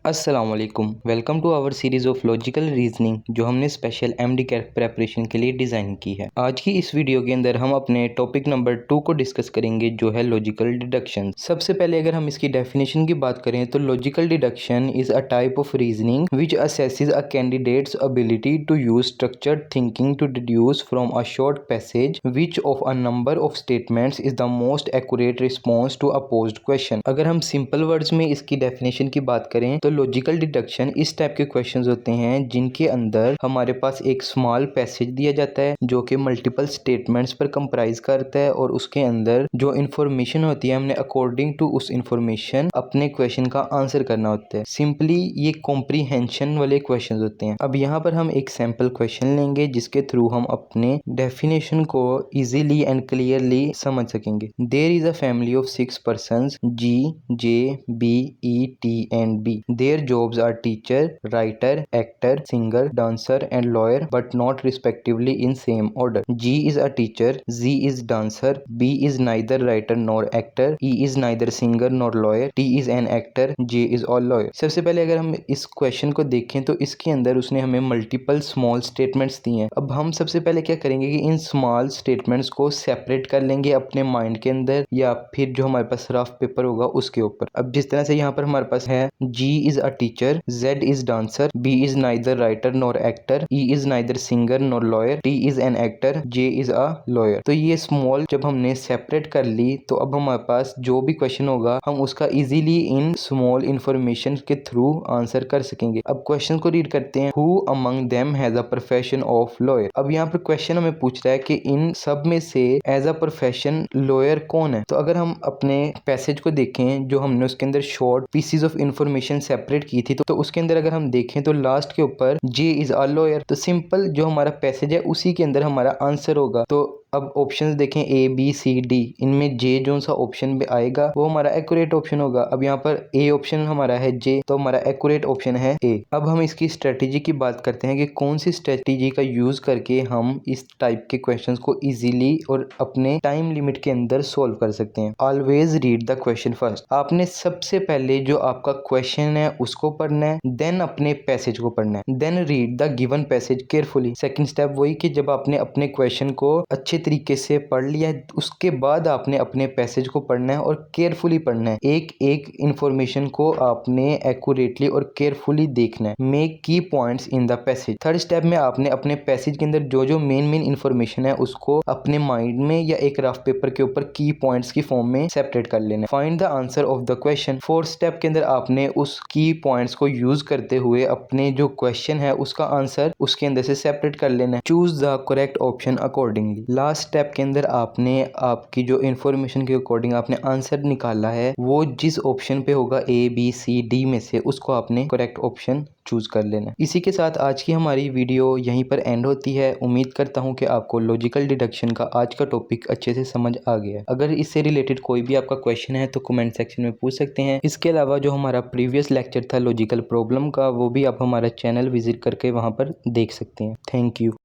अस्सलामुअलैकुम, welcome to our series of logical reasoning जो हमने स्पेशल एमडी कैट प्रेपरेशन के लिए डिज़ाइन की है। आज की इस वीडियो के अंदर हम अपने टॉपिक नंबर 2 को डिस्कस करेंगे जो है लॉजिकल डिडक्शन। सबसे पहले अगर हम इसकी डेफिनेशन की बात करें तो logical deduction is a type of reasoning which assesses a candidate's ability to use structured thinking to deduce from a short passage which of a number of statements is the most accurate response to a posed question. अगर हम simple words में इसकी definition की बात करें तो logical deduction इस type के क्वेश्चंस होते हैं जिनके अंदर हमारे पास एक स्मॉल पैसेज दिया जाता है जो कि मल्टीपल स्टेटमेंट्स पर कंप्राइज करता है और उसके अंदर जो इन्फॉर्मेशन होती है हमने अकॉर्डिंग टू उस इन्फॉर्मेशन अपने क्वेश्चन का आंसर करना होता है। सिंपली ये कॉम्प्रीहेंशन वाले क्वेश्चन होते हैं। अब यहाँ पर हम एक सैम्पल क्वेश्चन लेंगे जिसके थ्रू हम अपने डेफिनेशन को इजीली एंड क्लियरली समझ सकेंगे। There is a family of 6 persons G, J, B, E, T and B. Their jobs are teacher, writer, actor, singer, dancer and lawyer but not respectively in same order. G is a teacher, Z is dancer, B is neither writer nor actor, E is neither singer nor lawyer, T is an actor, J is all lawyer. सबसे पहले अगर हम इस question को देखें तो इसके अंदर उसने हमें मल्टीपल स्मॉल स्टेटमेंट्स दिए हैं। अब हम सबसे पहले क्या करेंगे कि इन स्मॉल स्टेटमेंट्स को सेपरेट कर लेंगे अपने माइंड के अंदर या फिर जो हमारे पास रफ पेपर होगा उसके ऊपर। अब जिस तरह से यहाँ पर हमारे पास है G is a teacher, Z is dancer, B is neither writer nor actor, E is neither singer nor lawyer, T is an actor, J is a lawyer। तो ये स्मॉल जब हमने सेपरेट कर ली तो अब हमारे पास जो भी क्वेश्चन होगा हम उसका इजीली इन स्मॉल इंफॉर्मेशन के थ्रू आंसर कर सकेंगे। अब क्वेश्चन को रीड करते हैं। Who among them has a profession of lawyer? अब यहाँ पर क्वेश्चन हमें पूछ रहा है कि इन सब में से एज अ प्रोफेशन लॉयर कौन है। तो अगर हम अपने पैसेज को देखें जो हमने उसके अंदर short PCs of information separate की थी तो उसके अंदर अगर हम देखें तो लास्ट के ऊपर जे इज अ लॉयर। तो सिंपल जो हमारा पैसेज है उसी के अंदर हमारा आंसर होगा। तो अब ऑप्शंस देखें ए बी सी डी, इनमें जे जो सा ऑप्शन में आएगा वो हमारा एक्यूरेट ऑप्शन होगा। अब यहाँ पर ए ऑप्शन हमारा है जे तो हमारा एक्यूरेट ऑप्शन है ए। अब हम इसकी स्ट्रेटेजी की बात करते हैं कि कौन सी स्ट्रेटेजी का यूज करके हम इस टाइप के क्वेश्चंस को इजीली और अपने टाइम लिमिट के अंदर सोल्व कर सकते हैं। Always read the question first. आपने सबसे पहले जो आपका क्वेश्चन है उसको पढ़ना है, देन अपने पैसेज को पढ़ना है, then read the given passage carefully. Second step वही कि जब आपने अपने क्वेश्चन को अच्छे तरीके से पढ़ लिया है उसके बाद आपने अपने पैसेज को पढ़ना है और केयरफुली पढ़ना है। एक एक इंफॉर्मेशन को आपने एक्यूरेटली और केयरफुली देखना है। मेक की points in the passage. Third step में आपने अपने पैसेज के अंदर जो जो मेन इंफॉर्मेशन है उसको अपने माइंड में या एक रफ पेपर के ऊपर की पॉइंट्स की फॉर्म में सेपरेट कर लेना है। Find the answer of the question. Fourth step के अंदर आपने उस की पॉइंट्स को यूज करते हुए अपने जो क्वेश्चन है उसका आंसर उसके अंदर से सेपरेट कर लेना है। Choose the correct option accordingly. Last step के अंदर आपने आपकी जो इंफॉर्मेशन के अकॉर्डिंग आपने आंसर निकाला है वो जिस ऑप्शन पे होगा ए बी सी डी में से उसको आपने करेक्ट ऑप्शन चूज कर लेना। इसी के साथ आज की हमारी वीडियो यहीं पर एंड होती है। उम्मीद करता हूं कि आपको लॉजिकल डिडक्शन का आज का टॉपिक अच्छे से समझ आ गया। अगर इससे रिलेटेड कोई भी आपका क्वेश्चन है तो कमेंट सेक्शन में पूछ सकते हैं। इसके अलावा जो हमारा प्रीवियस लेक्चर था लॉजिकल प्रॉब्लम का वो भी आप हमारा चैनल विजिट करके वहां पर देख सकते हैं। Thank you.